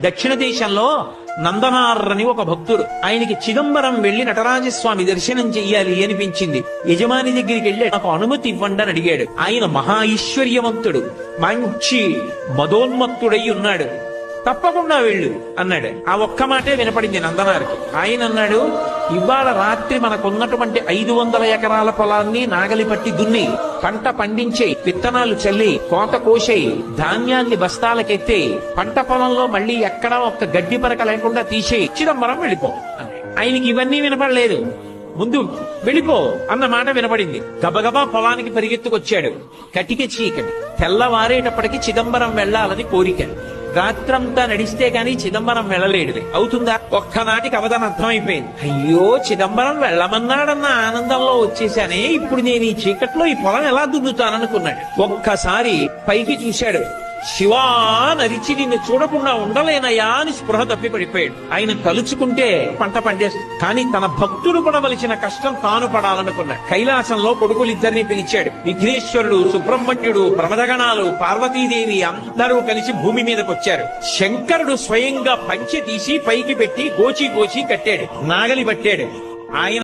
దక్షిణ దేశంలో నందనార్ ఒక భక్తుడు. ఆయనకి చిదంబరం వెళ్లి నటరాజస్వామి దర్శనం చెయ్యాలి అనిపించింది. యజమాని దగ్గరికి వెళ్లి నాకు అనుమతి ఇవ్వండి అని అడిగాడు. ఆయన మహా ఐశ్వర్యవంతుడు, మంచి మదోన్మత్తుడై ఉన్నాడు. తప్పకుండా వెళ్ళు అన్నాడు. ఆ ఒక్క మాటే వినపడింది నందనారికి. ఆయన అన్నాడు, ఇవాళ రాత్రి మనకున్నటువంటి 500 ఎకరాల పొలాన్ని నాగలి పట్టి దున్ని పంట పండించే, విత్తనాలు చల్లి, కోత కోసే, ధాన్యాన్ని బస్తాలకెత్తే, పంట పొలంలో మళ్ళీ ఎక్కడా ఒక్క గడ్డి పరక లేకుండా తీసే, చిదంబరం వెళ్ళిపో. ఆయనకి ఇవన్నీ వినపడలేదు. ముందు వెళ్ళిపో అన్న మాట వినపడింది. గబగబా పొలానికి పరిగెత్తుకొచ్చాడు. కటిక చీకటి. తెల్లవారేటప్పటికి చిదంబరం వెళ్లాలని కోరిక. రాత్రంతా నడిస్తే గాని చిదంబరం వెళ్ళలేడు. అవుతుందా? ఒక్కనాటికి అవధానం అర్థమైపోయింది. అయ్యో, చిదంబరం వెళ్ళమన్నాడన్న ఆనందంలో వచ్చేసానే, ఇప్పుడు నేను ఈ చీకట్లో ఈ పొలం ఎలా దున్నుతాననుకున్నాడు. ఒక్కసారి పైకి చూశాడు. శివా నరిచి నిన్ను చూడకుండా ఉండలేనయా అని స్పృహ తప్పి పడిపోయాడు. ఆయన తలుచుకుంటే పంట పండేస్తుంది. కానీ తన భక్తులు పడవలసిన కష్టం తాను పడాలనుకున్నాడు. కైలాసంలో కొడుకులిద్దరిని పిలిచాడు. విఘ్నేశ్వరుడు, సుబ్రహ్మణ్యుడు, ప్రమదగణాలు, పార్వతీదేవి అందరూ కలిసి భూమి మీదకి వచ్చారు. శంకరుడు స్వయంగా పంచె తీసి పైకి పెట్టి గోచి గోచి కట్టాడు. నాగలి పట్టాడు. ఆయన